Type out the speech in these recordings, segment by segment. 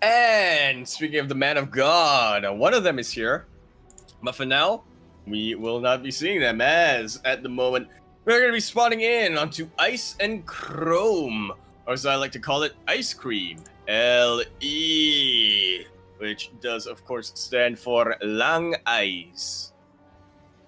And speaking of the man of God, one of them is here. But for now, we will not be seeing them, as at the moment we're going to be spawning in onto Ice and Chrome, or as I like to call it, Ice Cream. LE, which does of course stand for Lang Eis.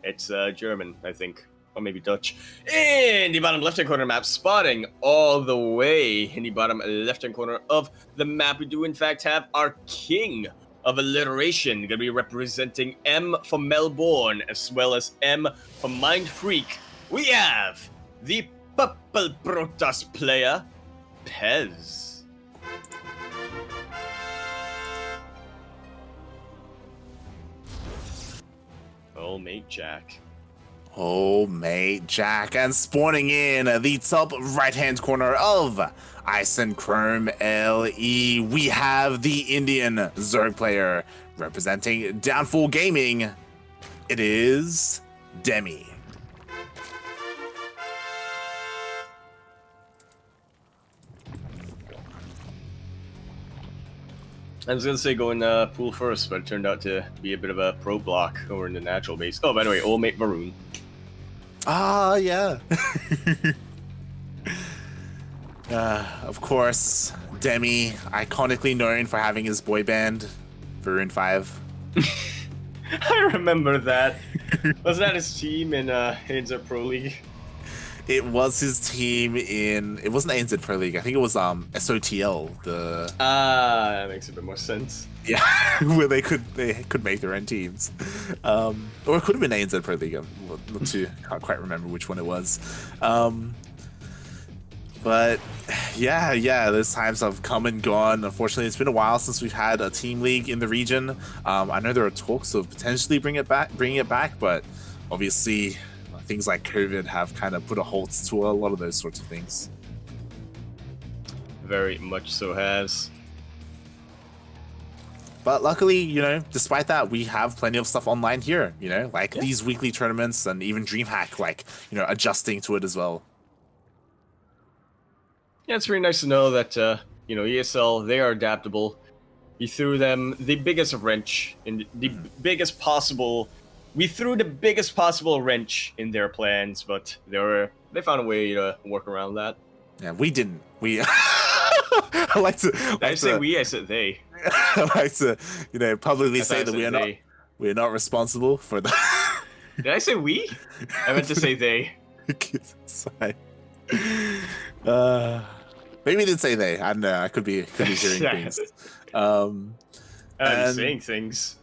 It's German, I think. Or maybe Dutch. In the bottom left-hand corner map, spotting all the way in the bottom left-hand corner of the map, we do in fact have our king of alliteration, going to be representing M for Melbourne, as well as M for Mind Freak. We have the Purple Protoss player, Pezz. Oh, mate Jack. Oh, mate, Jack, and spawning in the top right-hand corner of Ice and Chrome LE, we have the Indian Zerg player representing Downfall Gaming. It is Demi. I was going to say go in pool first, but it turned out to be a bit of a pro block over in the natural base. Oh, by the way, old mate Maroon. Ah, yeah. Of course, Demi, iconically known for having his boy band, Varun 5. I remember that. Wasn't that his team in ANZ Pro League? It was his team in... It wasn't ANZ Pro League. I think it was SOTL. That makes a bit more sense. Yeah, where they could make their own teams. Or it could have been ANZ Pro League. Can't quite remember which one it was. But yeah, those times have come and gone. Unfortunately, it's been a while since we've had a team league in the region. I know there are talks of potentially bringing it back, but obviously things like COVID have kind of put a halt to a lot of those sorts of things. Very much so has. But luckily, you know, despite that, we have plenty of stuff online here, you know, like these weekly tournaments and even DreamHack, like, you know, adjusting to it as well. Yeah, it's really nice to know that, you know, ESL, they are adaptable. We threw them the biggest wrench in the biggest possible... We threw the biggest possible wrench in their plans, but they found a way to work around that. Yeah, we didn't. We... I like to... Did I say we? I said they. I like to, you know, publicly say that we are not responsible for that. Did I say we? I meant to say they. Sorry. Maybe I did say they. I don't know. I could be hearing things. I'm saying things.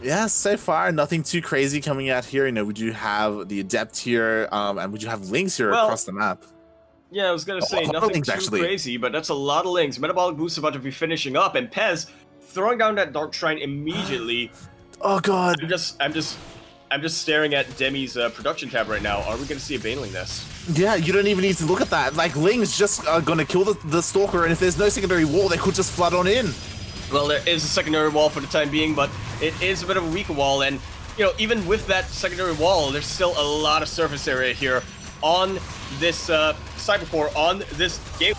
Yeah, so far nothing too crazy coming out here. You know, would you have the Adept here, and would you have links here across the map? Yeah, I was gonna say nothing too crazy, but that's a lot of links. Metabolic Boost is about to be finishing up, and Pezz throwing down that Dark Shrine immediately. Oh god! I'm just staring at Demi's production tab right now. Are we gonna see a Baneling Nest? Yeah, you don't even need to look at that. Like, Ling's just gonna kill the Stalker, and if there's no secondary wall, they could just flood on in. Well, there is a secondary wall for the time being, but it is a bit of a weaker wall, and, you know, even with that secondary wall, there's still a lot of surface area here on this Cybercore, on this gate.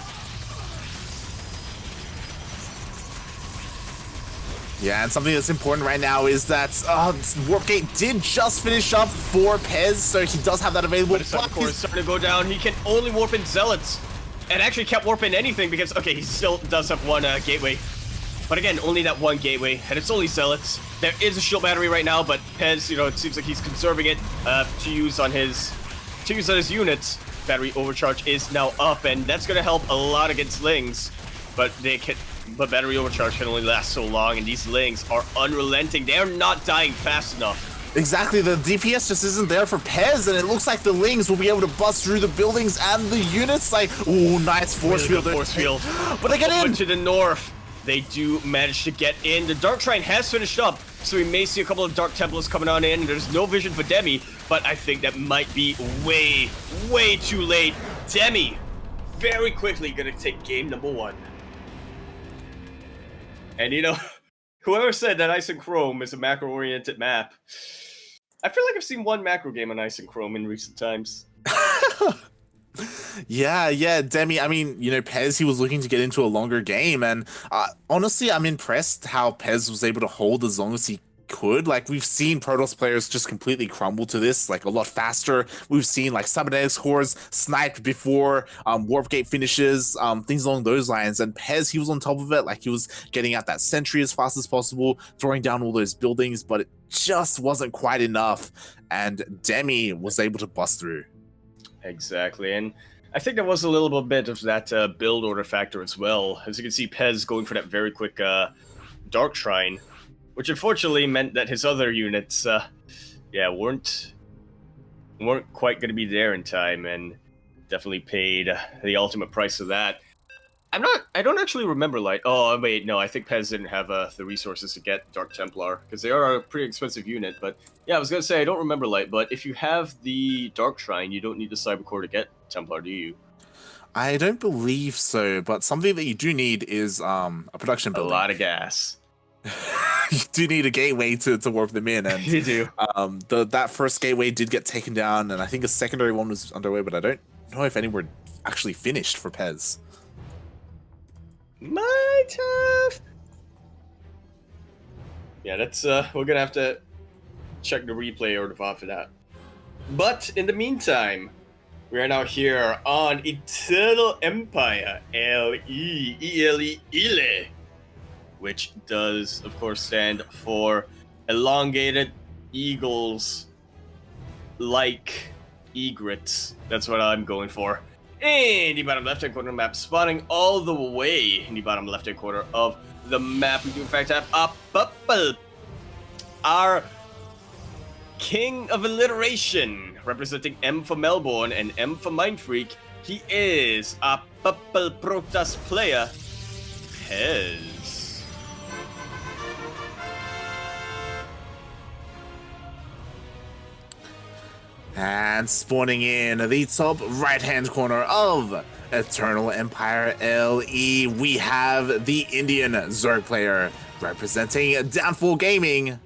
Yeah, and something that's important right now is that Warp Gate did just finish up for Pezz, so he does have that available. But his Cybercore is starting to go down. He can only warp in Zealots, and actually can't warp in anything because, okay, he still does have one gateway. But again, only that one gateway, and it's only Zealots. There is a shield battery right now, but Pezz, you know, it seems like he's conserving it to use on his units. Battery overcharge is now up, and that's going to help a lot against Lings. But battery overcharge can only last so long, and these Lings are unrelenting. They are not dying fast enough. Exactly, the DPS just isn't there for Pezz, and it looks like the Lings will be able to bust through the buildings and the units. Like, ooh, nice force field. Force field. But they get in! To the north. They do manage to get in. The Dark Shrine has finished up, so we may see a couple of Dark Templars coming on in. There's no vision for Demi, but I think that might be way, way too late. Demi, very quickly gonna take game number 1. And you know, whoever said that Ice and Chrome is a macro-oriented map, I feel like I've seen one macro game on Ice and Chrome in recent times. Yeah, Demi. I mean, Pezz, he was looking to get into a longer game, and honestly, I'm impressed how Pezz was able to hold as long as he could. Like, we've seen Protoss players just completely crumble to this, like, a lot faster. We've seen, like, cybernetics cores sniped before warp gate finishes, things along those lines. And Pezz, he was on top of it. Like, he was getting out that sentry as fast as possible, throwing down all those buildings, but it just wasn't quite enough. And Demi was able to bust through. Exactly, and I think there was a little bit of that build order factor as well. As you can see, Pezz going for that very quick Dark Shrine, which unfortunately meant that his other units, weren't quite going to be there in time, and definitely paid the ultimate price of that. I don't actually remember Light. Oh wait, no, I think Pezz didn't have the resources to get Dark Templar because they are a pretty expensive unit. But yeah, I was gonna say I don't remember Light, but if you have the Dark Shrine, you don't need the Cyber Core to get Templar, do you? I don't believe so, but something that you do need is a production building. A lot of gas. You do need a gateway to warp them in, and you do. That first gateway did get taken down, and I think a secondary one was underway, but I don't know if any were actually finished for Pezz. Might have. Yeah, that's we're gonna have to check the replay order for that. But in the meantime, we are now here on Eternal Empire ELE, which does of course stand for elongated eagles like egrets. That's what I'm going for. In the bottom left-hand corner of the map, spawning all the way in the bottom left-hand corner of the map, we do in fact have a purple, our king of alliteration, representing M for Melbourne and M for Mindfreak. He is a purple Protoss player, Pezz. And spawning in the top right-hand corner of Eternal Empire LE, we have the Indian Zerg player representing Downfall Gaming.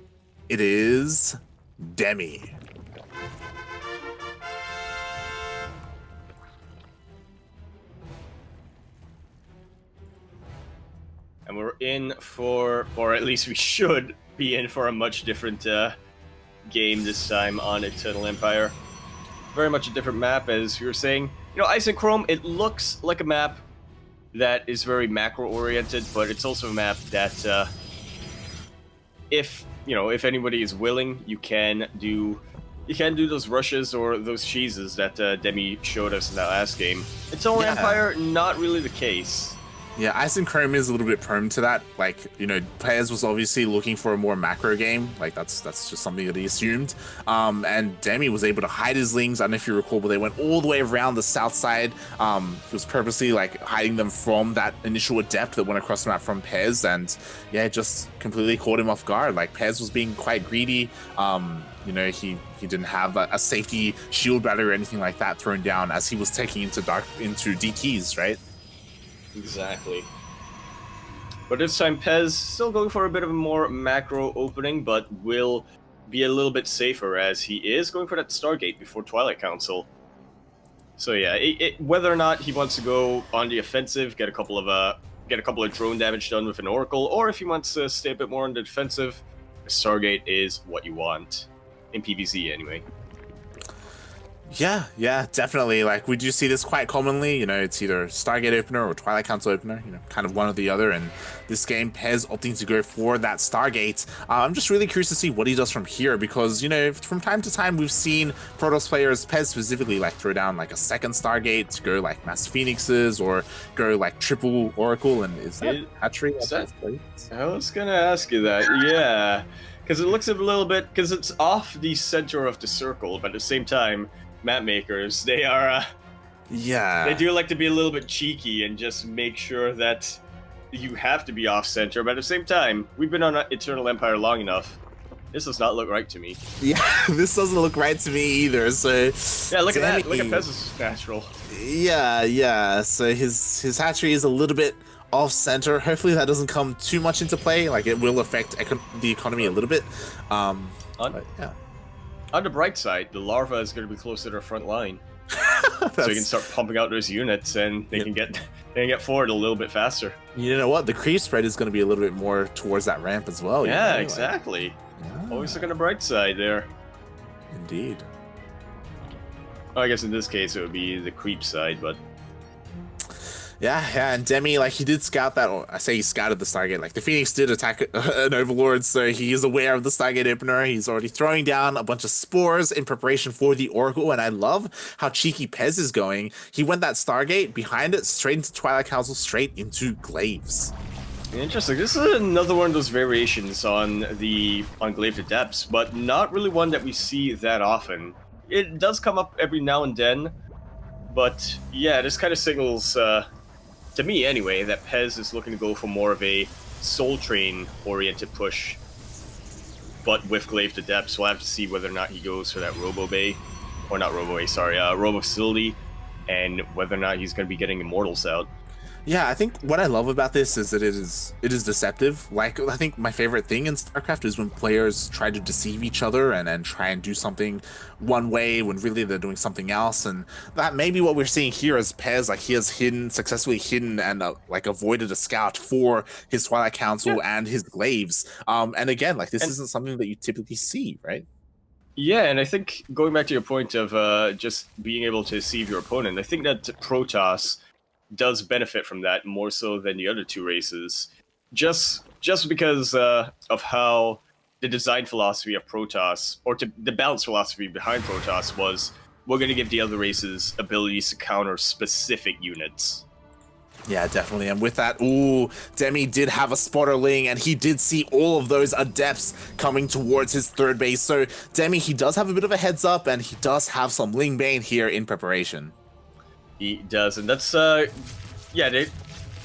It is Demi. And we're in for, or at least we should be in for, a much different game this time on Eternal Empire. Very much a different map, as you were saying. Ice and Chrome, it looks like a map that is very macro-oriented, but it's also a map that, if anybody is willing, you can do those rushes or those cheeses that Demi showed us in that last game. Eternal Empire, not really the case. Yeah, Ice and Chrome is a little bit prone to that. Like, Pezz was obviously looking for a more macro game. Like, that's just something that he assumed. And Demi was able to hide his lings. I don't know if you recall, but they went all the way around the south side. He was purposely, like, hiding them from that initial adept that went across the map from Pezz. And, yeah, it just completely caught him off guard. Like, Pezz was being quite greedy. He didn't have a safety shield battery or anything like that thrown down as he was taking into DTs, right? Exactly. But this time Pezz still going for a bit of a more macro opening, but will be a little bit safer as he is going for that Stargate before Twilight Council. So yeah, whether or not he wants to go on the offensive, get a couple of drone damage done with an Oracle, or if he wants to stay a bit more on the defensive, a Stargate is what you want. In PvZ anyway. Yeah, definitely. Like, we do see this quite commonly. It's either Stargate opener or Twilight Council opener, kind of one or the other. And this game, Pezz opting to go for that Stargate. I'm just really curious to see what he does from here because, from time to time, we've seen Protoss players, Pezz specifically, like, throw down, like, a second Stargate to go, like, Mass Phoenixes or go, like, triple Oracle. And is that hatchery? I was going to ask you that, yeah. Because it looks a little bit, because it's off the center of the circle, but at the same time, map makers, they are they do like to be a little bit cheeky and just make sure that you have to be off center, but at the same time, we've been on Eternal Empire long enough. This does not look right to me. Yeah, this doesn't look right to me either. So yeah, look at that. Look at Pezz's natural. Yeah. So his hatchery is a little bit off center. Hopefully that doesn't come too much into play. Like, it will affect the economy a little bit. But, yeah. On the bright side, the larva is going to be closer to the front line. So he can start pumping out those units, and they can get forward a little bit faster. You know what? The creep spread is going to be a little bit more towards that ramp as well. Yeah, you know? exactly. Yeah. Always look on the bright side there. Indeed. Well, I guess in this case it would be the creep side, but yeah, and Demi, like, he did scout that, or I say he scouted the Stargate, like, the Phoenix did attack an Overlord, so he is aware of the Stargate opener. He's already throwing down a bunch of spores in preparation for the Oracle, and I love how cheeky Pezz is going. He went that Stargate, behind it, straight into Twilight Council, straight into Glaives. Interesting. This is another one of those variations on Glaive to Depths, but not really one that we see that often. It does come up every now and then, but yeah, this kind of signals, to me anyway, that Pezz is looking to go for more of a Soul Train-oriented push, but with Glaive to Depths. We'll have to see whether or not he goes for that Robo Bay, or not Robo Bay, sorry, Robo Facility, and whether or not he's going to be getting Immortals out. Yeah, I think what I love about this is that it is deceptive. Like, I think my favorite thing in StarCraft is when players try to deceive each other and try and do something one way when really they're doing something else. And that may be what we're seeing here as Pezz. Like, he has successfully hidden and like avoided a scout for his Twilight Council and his Glaives. And again, like, this isn't something that you typically see, right? Yeah, and I think going back to your point of just being able to deceive your opponent, I think that Protoss does benefit from that more so than the other two races, just because of how the design philosophy of Protoss, or the balance philosophy behind Protoss, was we're going to give the other races abilities to counter specific units. Yeah, definitely. And with that, ooh, Demi did have a spotterling, and he did see all of those adepts coming towards his third base. So Demi, he does have a bit of a heads up, and he does have some Ling Bane here in preparation. He does, and that's, yeah,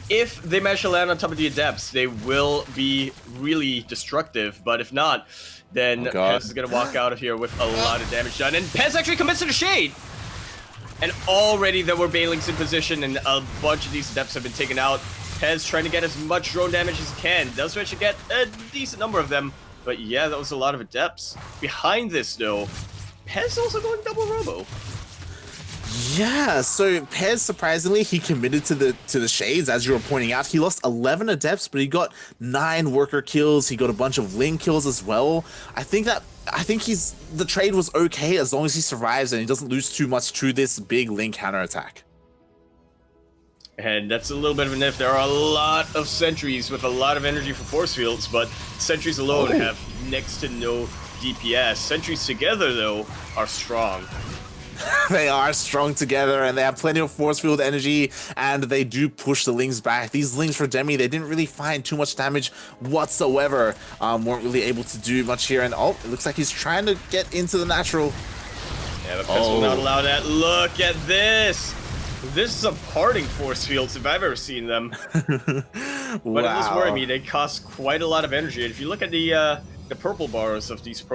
if they manage to land on top of the Adepts, they will be really destructive, but if not, then Pezz is going to walk out of here with a lot of damage done, and Pezz actually commits to the Shade! And already there were Banelings in position, and a bunch of these Adepts have been taken out. Pezz trying to get as much drone damage as he can, does manage to get a decent number of them, but yeah, that was a lot of Adepts. Behind this, though, Pezz also going double Robo. Yeah, so Pezz, surprisingly, he committed to the Shades, as you were pointing out. He lost 11 Adepts, but he got 9 worker kills. He got a bunch of Ling kills as well. I think the trade was okay as long as he survives and he doesn't lose too much to this big Ling counterattack. And that's a little bit of a nif. There are a lot of sentries with a lot of energy for force fields, but sentries alone have next to no DPS. Sentries together, though, are strong. They are strong together, and they have plenty of force field energy, and they do push the Lings back. These Lings for Demi, they didn't really find too much damage whatsoever. Weren't really able to do much here, and it looks like he's trying to get into the natural. Yeah, the Pezz will not allow that. Look at this! This is a parting force fields if I've ever seen them. But it does worry me. They cost quite a lot of energy. And if you look at the purple bars of these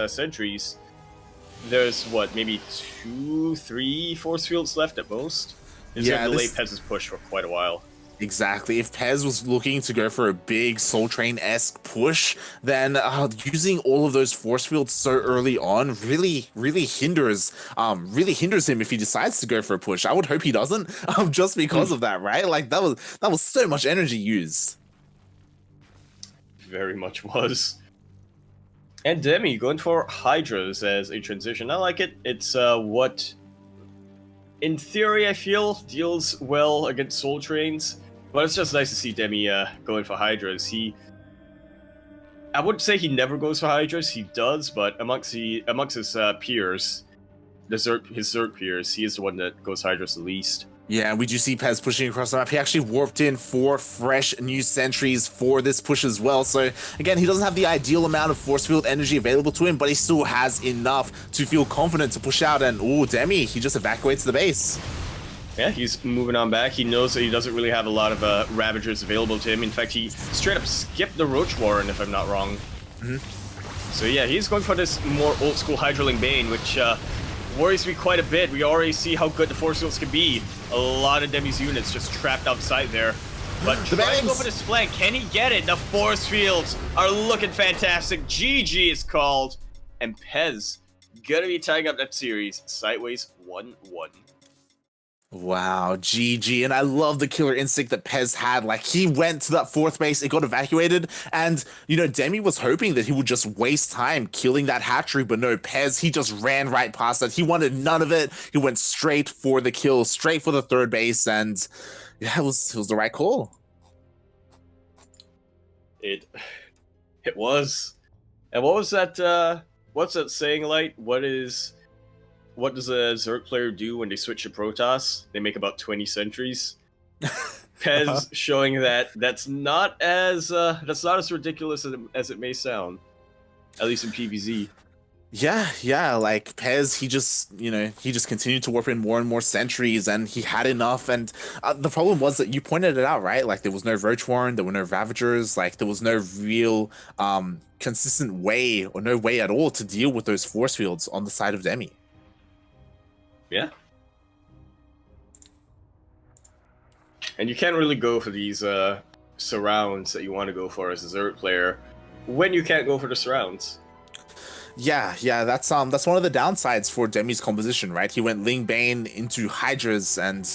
sentries, there's what, maybe 2-3 force fields left at most. It's gonna delay Pezz's push for quite a while. Exactly. If Pezz was looking to go for a big Soul Train-esque push, then using all of those force fields so early on really hinders him if he decides to go for a push. I would hope he doesn't, just because of that, right? Like that was so much energy used. Very much was. And Demi going for Hydras as a transition. I like it. It's what, in theory, I feel deals well against Soul Trains. But it's just nice to see Demi going for Hydras. I wouldn't say he never goes for Hydras. He does, but amongst his peers, his Zerg peers, he is the one that goes Hydras the least. Yeah, we do see Pezz pushing across the map. He actually warped in 4 fresh new sentries for this push as well. So again, he doesn't have the ideal amount of force field energy available to him, but he still has enough to feel confident to push out. And Demi, he just evacuates the base. Yeah, he's moving on back. He knows that he doesn't really have a lot of Ravagers available to him. In fact, he straight up skipped the Roach Warren, if I'm not wrong. So yeah, he's going for this more old school Hydraling Bane, which worries me quite a bit. We already see how good the force fields can be. A lot of Demi's units just trapped outside there. But trying to go for this flank, can he get it? The force fields are looking fantastic. GG is called. And Pezz gonna be tying up that series sideways 1-1. Wow, GG. And I love the killer instinct that Pezz had. Like, he went to that fourth base, it got evacuated, and, you know, Demi was hoping that he would just waste time killing that hatchery, but no, Pezz, he just ran right past that. He wanted none of it. He went straight for the kill, straight for the third base, and yeah, it was the right call. It was. And what was that, what's that saying, Light? What does a Zerg player do when they switch to Protoss? They make about 20 centuries. Pezz showing that that's not as ridiculous as it may sound, at least in PvZ. Yeah, like Pezz, he just continued to warp in more and more centuries, and he had enough. And the problem was that you pointed it out, right? Like, there was no Roachworn, there were no Ravagers, like there was no real consistent way, or no way at all, to deal with those force fields on the side of Demi. Yeah. And you can't really go for these surrounds that you want to go for as a Zerg player when you can't go for the surrounds. Yeah, that's one of the downsides for Demi's composition, right? He went Ling Bane into Hydras, and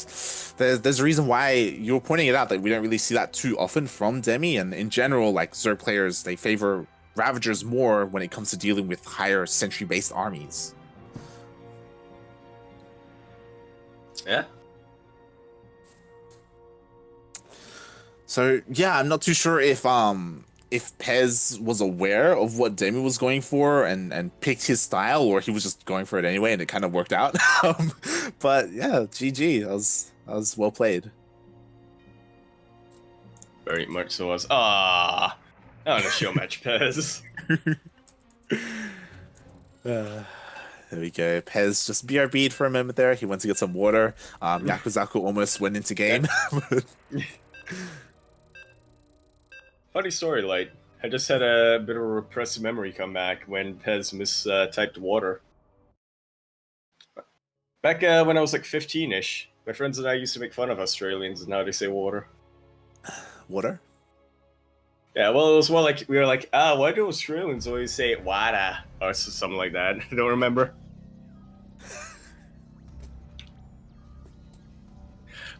there's a reason why you're pointing it out that we don't really see that too often from Demi. And in general, like, Zerg players, they favor Ravagers more when it comes to dealing with higher sentry-based armies. Yeah. So yeah, I'm not too sure if Pezz was aware of what Demi was going for and picked his style, or he was just going for it anyway and it kind of worked out. But yeah, GG. That was well played. Very much so was. I want to show match Pezz. There we go. Pezz just BRB'd for a moment there. He went to get some water. Yakuzaku almost went into game. Funny story, Light. I just had a bit of a repressed memory come back when Pezz mistyped water. Back when I was like 15-ish, my friends and I used to make fun of Australians, and now they say water. Water? Yeah, well, it was more like, we were like, why do Australians always say water? Or something like that. I don't remember.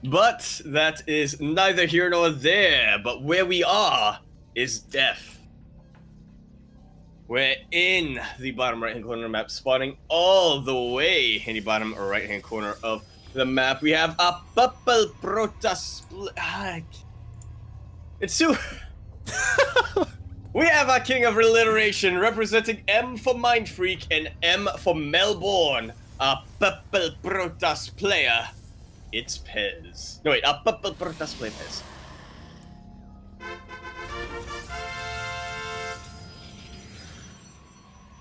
But that is neither here nor there, but where we are is death. We're in the bottom right-hand corner of the map, spawning all the way in the bottom right-hand corner of the map. We have a purple Protoss. It's too... We have a king of alliteration representing M for Mind Freak and M for Melbourne, a purple Protoss player. It's Pezz. No, wait, a purple Protoss player Pezz.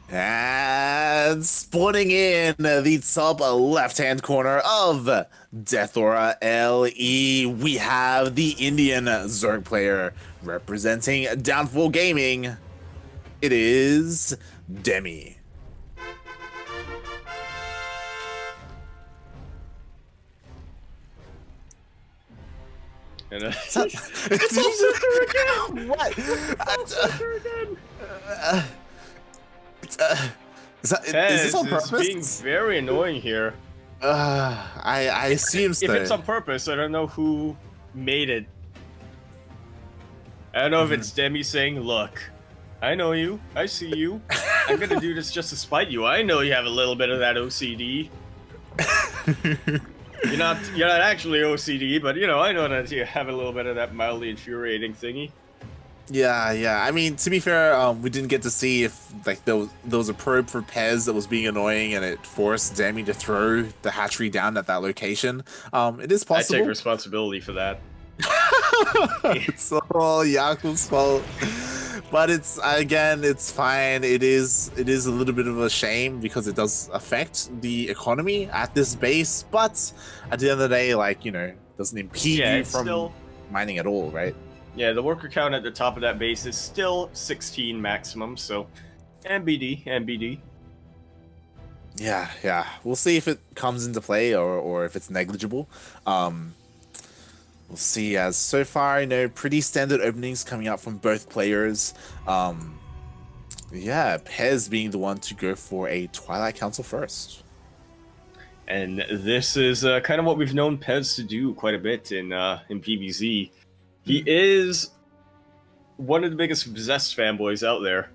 And spawning in the top left-hand corner of Death Aura LE, we have the Indian Zerg player representing Downfall Gaming. It is Demi. And, It's all again. What? Is this on purpose? It's being very annoying here. I assume so. If it's on purpose, I don't know who made it. I don't know if it's Demi saying, "Look, I know you. I see you. I'm gonna do this just to spite you. I know you have a little bit of that OCD. You're not actually OCD, but you know, I know that you have a little bit of that mildly infuriating thingy." Yeah. I mean, to be fair, we didn't get to see if like there was a probe for Pezz that was being annoying, and it forced Demi to throw the hatchery down at that location. It is possible. I take responsibility for that. It's all Yaku's fault, but it's fine. It is a little bit of a shame because it does affect the economy at this base, but at the end of the day, like, you know, doesn't impede you from mining at all, right? Yeah, the worker count at the top of that base is still 16 maximum, so NBD. Yeah. We'll see if it comes into play or if it's negligible. We'll see, as so far, you know, pretty standard openings coming out from both players. Yeah, Pezz being the one to go for a Twilight Council first. And this is kind of what we've known Pezz to do quite a bit in PvZ. He is one of the biggest Zest fanboys out there.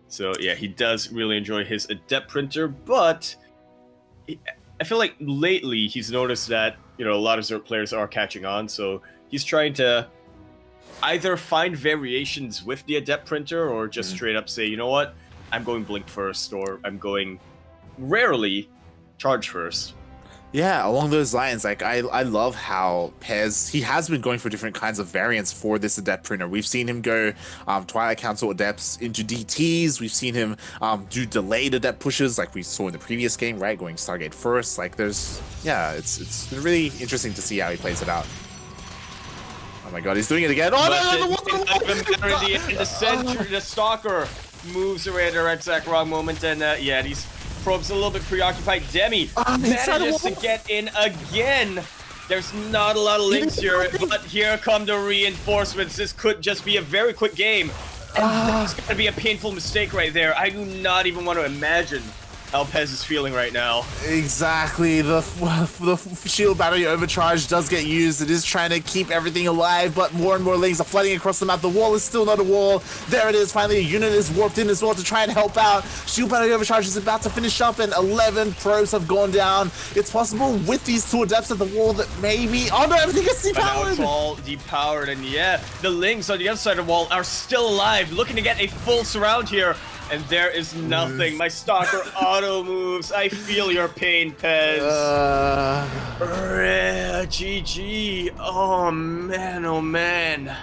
So yeah, he does really enjoy his Adept Printer, but I feel like lately he's noticed that, you know, a lot of Zerg players are catching on, so he's trying to either find variations with the Adept Printer or just straight up say, you know what, I'm going Blink first, or I'm going, rarely, Charge first. Yeah, along those lines, like I love how Pezz, he has been going for different kinds of variants for this Adept Printer. We've seen him go Twilight Council Adepts into DTs. We've seen him do delayed Adept pushes like we saw in the previous game, right? Going Stargate first. Like there's, yeah, it's been really interesting to see how he plays it out. Oh my god, he's doing it again. Oh no, the Sentry, the Stalker moves away at the exact wrong moment, and yeah, he's Probe's a little bit preoccupied. Demi manages to get in again. There's not a lot of links here, but here come the reinforcements. This could just be a very quick game. And that's going to be a painful mistake right there. I do not even want to imagine how Pezz is feeling right now. Exactly. The shield battery overcharge does get used. It is trying to keep everything alive, but more and more lings are flooding across the map. The wall is still not a wall. There it is. Finally, a unit is warped in as well to try and help out. Shield battery overcharge is about to finish up, and 11 probes have gone down. It's possible with these two adepts at the wall that maybe... Oh no, everything is depowered! Now it's all depowered, and yeah, the lings on the other side of the wall are still alive, looking to get a full surround here. And there is nothing. My Stalker auto moves. I feel your pain, Pezz. GG. Oh man, oh man.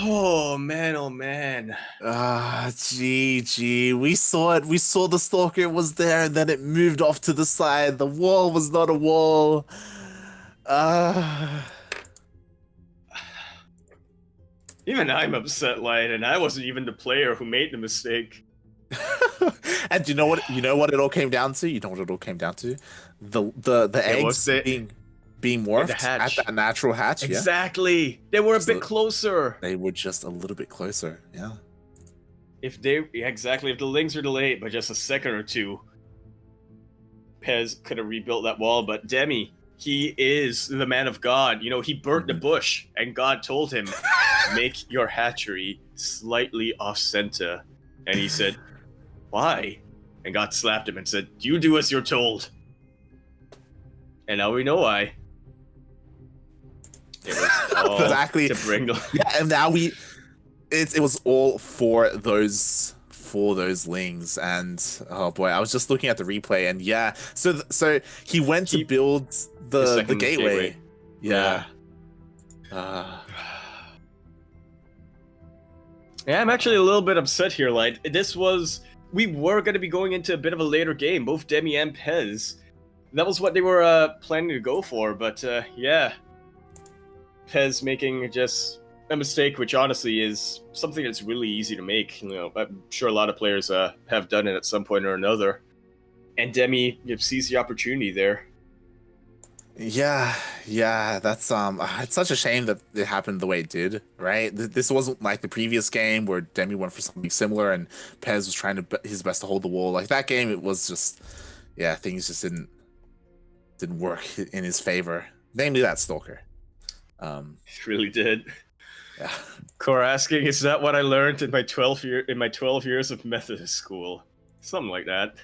Oh man, oh man. GG. We saw it. We saw the Stalker was there, and then it moved off to the side. The wall was not a wall. Even I'm upset, Lion, and I wasn't even the player who made the mistake. And you know what it all came down to? You know what it all came down to? The eggs being morphed at that natural hatch. Exactly. Yeah? They were a bit closer. They were just a little bit closer. Yeah. If the lings are delayed by just a second or two, Pezz could have rebuilt that wall, but Demi, he is the man of God. You know, he burnt the bush, and God told him, make your hatchery slightly off-center. And he said, why? And God slapped him and said, you do as you're told. And now we know why. It was all exactly to bring yeah, and now it was all for those lings. And oh boy, I was just looking at the replay, and yeah, so he went to build the gateway. Yeah. Yeah, I'm actually a little bit upset here. Like, we were going to be going into a bit of a later game, both Demi and Pezz. That was what they were planning to go for, but yeah. Pezz making just a mistake, which honestly is something that's really easy to make. You know, I'm sure a lot of players have done it at some point or another. And Demi sees the opportunity there. Yeah, that's it's such a shame that it happened the way it did, right? This wasn't like the previous game where Demi went for something similar and Pezz was trying his best to hold the wall. Like that game, it was just, yeah, things just didn't work in his favor. Namely that Stalker. It really did. Yeah. Core asking, is that what I learned in my 12 years of Methodist school? Something like that.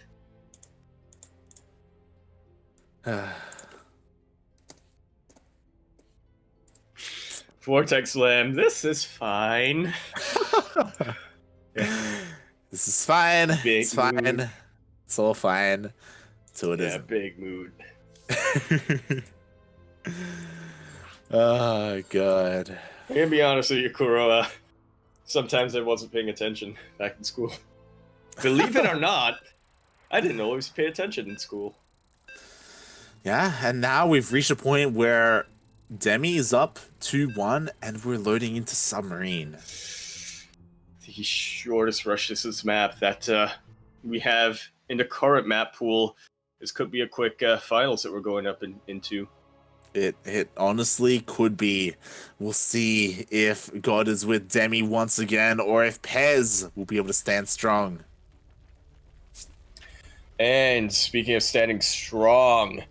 Vortex Slam, this is fine. This is fine. It's fine. Mood. It's all fine. So it is. Yeah, big mood. Oh, God. I'm gonna be honest with you, Kuro. Sometimes I wasn't paying attention back in school. Believe it or not, I didn't always pay attention in school. Yeah, and now we've reached a point where Demi is up 2-1, and we're loading into Submarine. The shortest rush this map that we have in the current map pool. This could be a quick finals that we're going up into. It honestly could be. We'll see if God is with Demi once again, or if Pezz will be able to stand strong. And speaking of standing strong,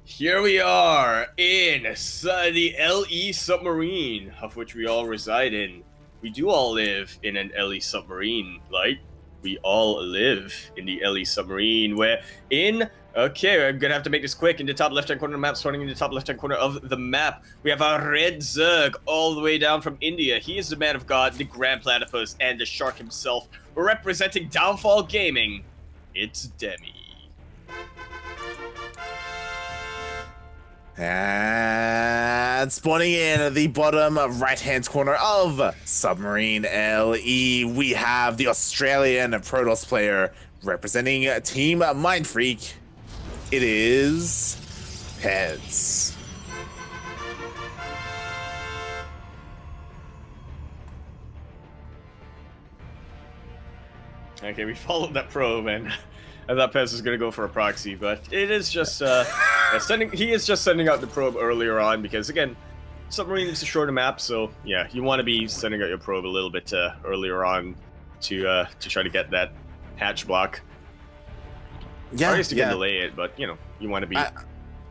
here we are in the LE submarine, of which we all reside in. We do all live in an LE submarine, like we all live in the LE submarine. Okay, I'm gonna have to make this quick. In the top left-hand corner of the map, starting in the top left-hand corner of the map, we have our red Zerg all the way down from India. He is the man of God, the Grand Platypus, and the shark himself, representing Downfall Gaming. It's Demi. And spawning in at the bottom right-hand corner of Submarine LE, we have the Australian Protoss player representing Team Mindfreak. It is Pezz. Okay, we followed that probe, and I thought Pezz was gonna go for a proxy, but it is just he is just sending out the probe earlier on because, again, submarine is a shorter map, so yeah, you want to be sending out your probe a little bit earlier on to try to get that hatch block. Yeah, or at least you can delay it, but you know, you want to be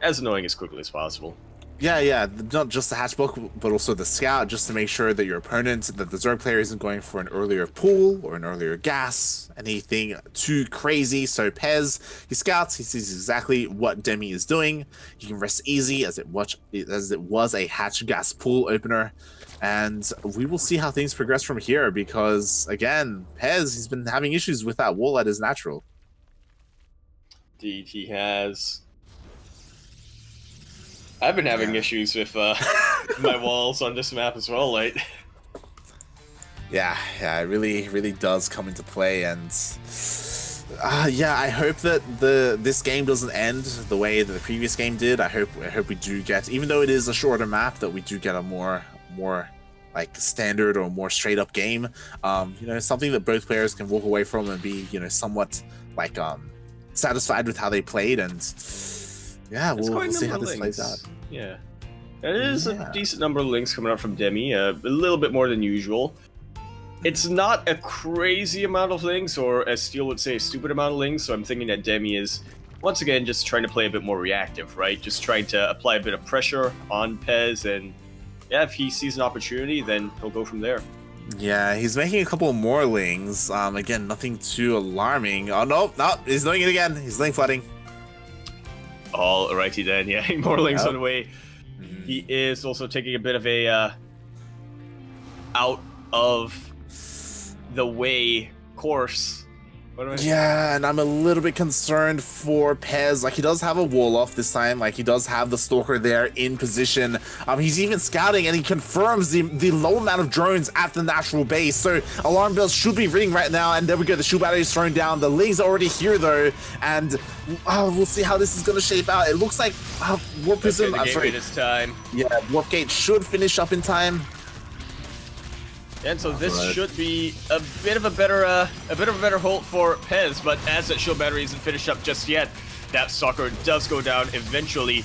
as annoying as quickly as possible. Yeah, not just the hatch block, but also the scout, just to make sure that your opponent, that the Zerg player isn't going for an earlier pull or an earlier gas, anything too crazy. So Pezz, he scouts, he sees exactly what Demi is doing. He can rest easy as it was a hatch gas pull opener. And we will see how things progress from here because, again, Pezz, he's been having issues with that wall at his natural. Indeed, he has. I've been having issues with my walls on this map as well, like. Yeah, it really does come into play, and yeah, I hope that this game doesn't end the way that the previous game did. I hope we do get, even though it is a shorter map, that we do get a more like standard or more straight up game. You know, something that both players can walk away from and be, you know, somewhat like satisfied with how they played, and yeah, we'll see how this plays out. Yeah, it is a decent number of links coming out from Demi, a little bit more than usual. It's not a crazy amount of links, or as Steel would say, a stupid amount of links, so I'm thinking that Demi is, once again, just trying to play a bit more reactive, right? Just trying to apply a bit of pressure on Pezz, and yeah, if he sees an opportunity, then he'll go from there. Yeah, he's making a couple more links. Again, nothing too alarming. Oh, no, he's doing it again. He's link flooding. Alrighty then, yeah, more links on the way. He is also taking a bit of a out of the way course. Yeah, and I'm a little bit concerned for Pezz. Like, he does have a wall off this time. Like, he does have the stalker there in position. He's even scouting, and he confirms the low amount of drones at the natural base. So alarm bells should be ringing right now. And there we go. The shield battery is thrown down. The links are already here though, and we'll see how this is going to shape out. It looks like Warp Prism. I'm sorry. This time. Yeah, Warp Gate should finish up in time. And so this should be a bit of a better hold for Pezz, but as that shield battery isn't finished up just yet, that stalker does go down eventually,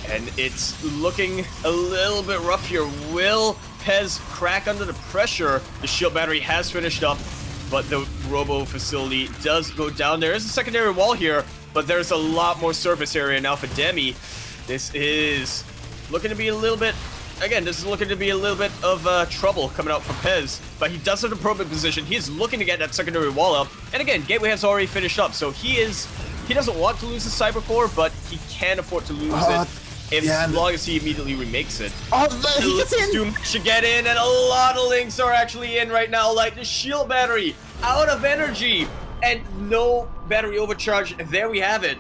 and it's looking a little bit rough here. Will Pezz crack under the pressure? The shield battery has finished up, but the robo facility does go down. There is a secondary wall here, but there's a lot more surface area now for Demi. This is looking to be a little bit. Again, this is looking to be a little bit of trouble coming out from Pezz, but he does have the probe in position. He is looking to get that secondary wall up, and again, Gateway has already finished up, so he doesn't want to lose the Cyber Core, but he can afford to lose it as long as he immediately remakes it. Oh, man, he gets in! Should get in, and a lot of links are actually in right now, like the shield battery out of energy, and no battery overcharge. There we have it.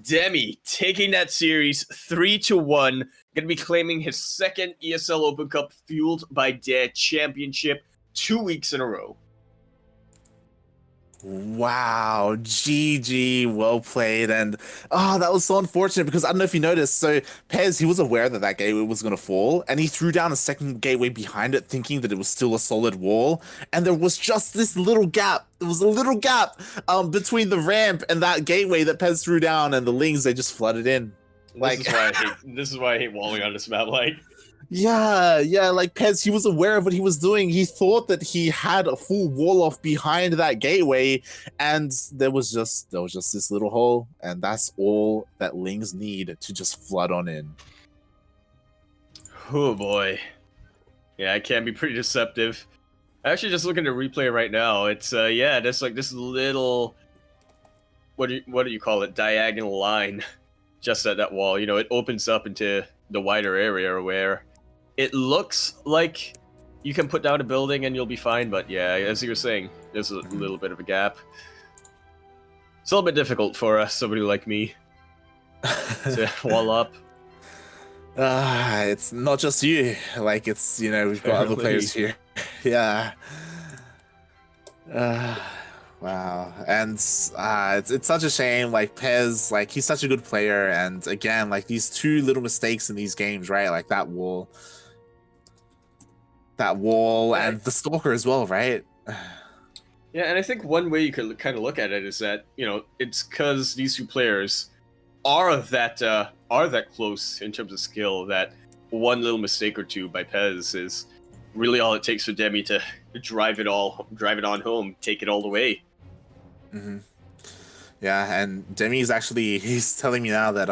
Demi taking that series 3-1, gonna be claiming his second ESL Open Cup Fueled by Dead championship 2 weeks in a row. Wow, GG, well played, and that was so unfortunate because I don't know if you noticed, so Pezz, he was aware that that gateway was going to fall, and he threw down a second gateway behind it thinking that it was still a solid wall, and there was just this little gap. There was a little gap between the ramp and that gateway that Pezz threw down, and the Lings, they just flooded in. This is why I hate walling on this map, like. Yeah, like Pezz, he was aware of what he was doing. He thought that he had a full wall off behind that gateway, and there was just this little hole, and that's all that Lings need to just flood on in. Oh boy. Yeah, it can be pretty deceptive. Actually, just looking at replay right now, it's yeah, that's like this little what do you call it? Diagonal line just at that wall. You know, it opens up into the wider area where it looks like you can put down a building and you'll be fine, but yeah, as you were saying, there's a little bit of a gap. It's a little bit difficult for somebody like me to wall up. It's not just you. Like, it's, you know, we've got other players here. Yeah. Wow. And it's such a shame. Like, Pezz, like, he's such a good player. And again, like, these two little mistakes in these games, right? Like, that wall, and the Stalker as well, right? Yeah, and I think one way you could kind of look at it is that, you know, it's because these two players are that close in terms of skill that one little mistake or two by Pezz is really all it takes for Demi to drive it on home, take it all the way. Mm-hmm. Yeah, and Demi is actually, he's telling me now that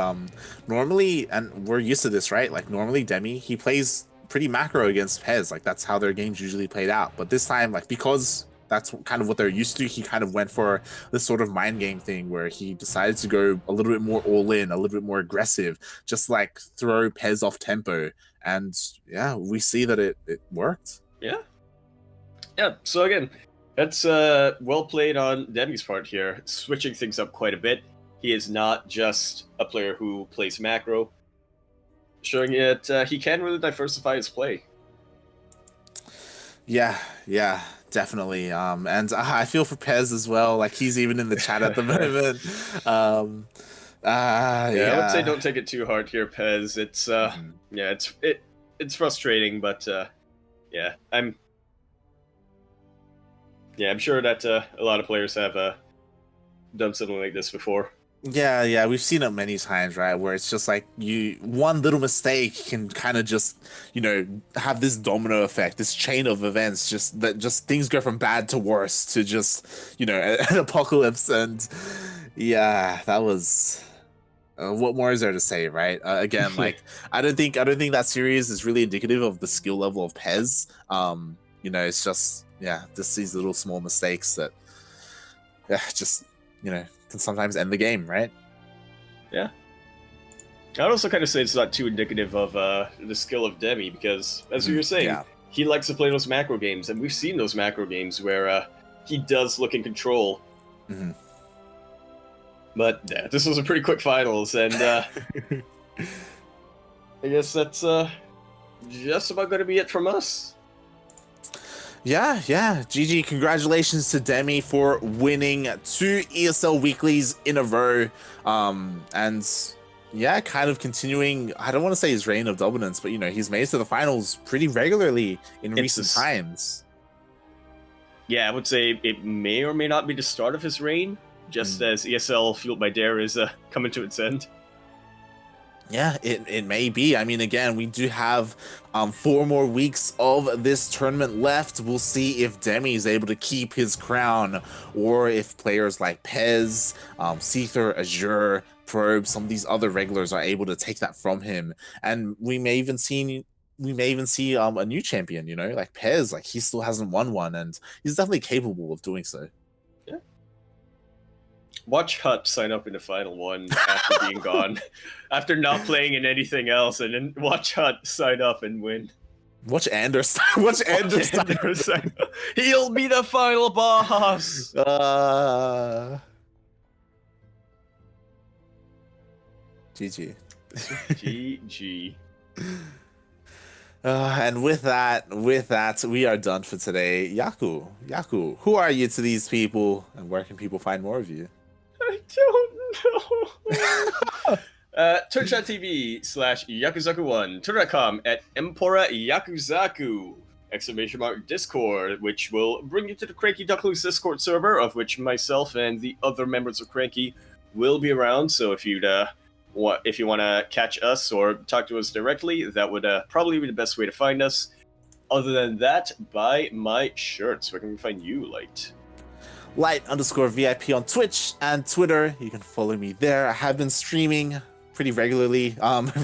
normally, and we're used to this, right? Like, normally Demi, he plays pretty macro against Pezz. Like, that's how their games usually played out. But this time, like, because that's kind of what they're used to, he kind of went for this sort of mind game thing where he decided to go a little bit more all in, a little bit more aggressive, just like throw Pezz off tempo. And yeah, we see that it worked. Yeah. So again, that's well played on Demi's part here, switching things up quite a bit. He is not just a player who plays macro, showing that he can really diversify his play. Yeah, definitely. And I feel for Pezz as well. Like, he's even in the chat at the moment. Yeah, I would say don't take it too hard here, Pezz. It's yeah, it's frustrating, but yeah, I'm sure that a lot of players have done something like this before. Yeah, we've seen it many times, right? Where it's just like one little mistake can kind of just, you know, have this domino effect, this chain of events, just things go from bad to worse to just, you know, an apocalypse. And yeah, that was. What more is there to say, right? Again, like, I don't think that series is really indicative of the skill level of Pezz. You know, it's just just these little small mistakes that just, you know, can sometimes end the game, right? Yeah. I'd also kind of say it's not too indicative of the skill of Demi, because as you were saying, he likes to play those macro games, and we've seen those macro games where he does look in control. Mm-hmm. But yeah, this was a pretty quick finals, and I guess that's just about going to be it from us. Yeah. GG, congratulations to Demi for winning 2 ESL weeklies in a row. And yeah, kind of continuing, I don't want to say his reign of dominance, but, you know, he's made it to the finals pretty regularly in recent times. Yeah, I would say it may or may not be the start of his reign, just as ESL Fueled by Dare is coming to its end. Yeah, it may be. I mean, again, we do have 4 more weeks of this tournament left. We'll see if Demi is able to keep his crown, or if players like Pezz, Seether, Azure, Probe, some of these other regulars are able to take that from him. And we may even see a new champion, you know, like Pezz. Like, he still hasn't won one, and he's definitely capable of doing so. Watch Hut sign up in the final one after being gone, after not playing in anything else, and then watch Hut sign up and win. Watch Anders. Watch Anders. He'll be the final boss. GG. GG. And with that, we are done for today. Yaku, who are you to these people, and where can people find more of you? I don't know. Twitch.tv/Yakuzaku1, Twitter.com @Empora-Yakuzaku, !Discord, which will bring you to the CranKy Ducklings Discord server, of which myself and the other members of CranKy will be around. So if you'd if you want to catch us or talk to us directly, that would probably be the best way to find us. Other than that, buy my shirts. Where can we find you, Light? Light_VIP on Twitch and Twitter. You can follow me there. I have been streaming pretty regularly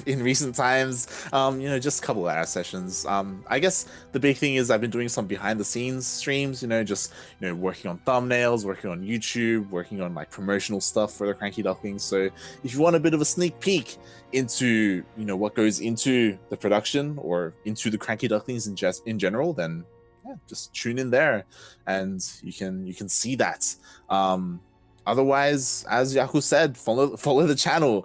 in recent times. Just a couple of hour sessions. I guess the big thing is I've been doing some behind the scenes streams, working on thumbnails, working on YouTube, working on like promotional stuff for the CranKy Ducklings. So if you want a bit of a sneak peek into what goes into the production or into the CranKy Ducklings in general, then just tune in there and you can see that. Otherwise, as Yaku said, follow the channel.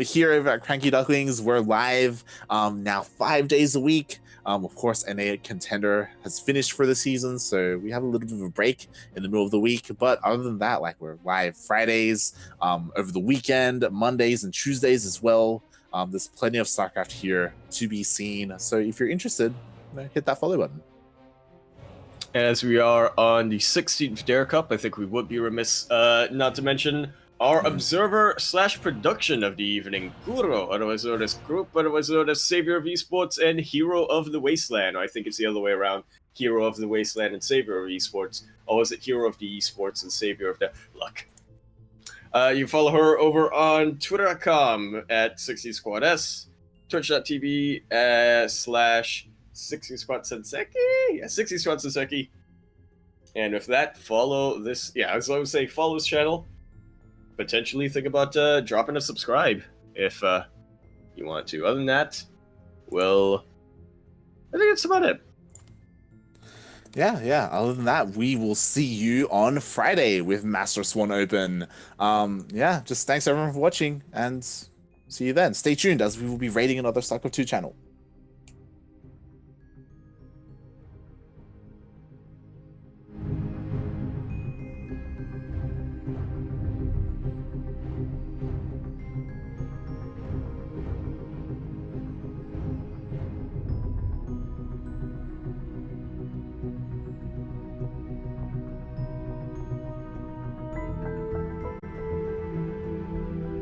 Here over at CranKy Ducklings, we're live now 5 days a week. Of course, NA Contender has finished for the season, so we have a little bit of a break in the middle of the week. But other than that, like, we're live Fridays, over the weekend, Mondays and Tuesdays as well. There's plenty of StarCraft here to be seen. So if you're interested, hit that follow button. As we are on the 16th Dare Cup, I think we would be remiss not to mention our observer/production of the evening, Kuro, otherwise known as Group, otherwise known as Savior of Esports and Hero of the Wasteland. Or I think it's the other way around, Hero of the Wasteland and Savior of Esports. Or is it Hero of the Esports and Savior of the Luck? You follow her over on Twitter.com at 60squads, Twitch.tv / 60 Squad Senseki? Yeah, 60 Squad Senseki. And with that, follow this. Yeah, as I would say, follow this channel. Potentially think about dropping a subscribe if you want to. Other than that, well, I think that's about it. Yeah. Other than that, we will see you on Friday with Master Swan Open. Just thanks everyone for watching and see you then. Stay tuned as we will be raiding another StarCraft 2 channel.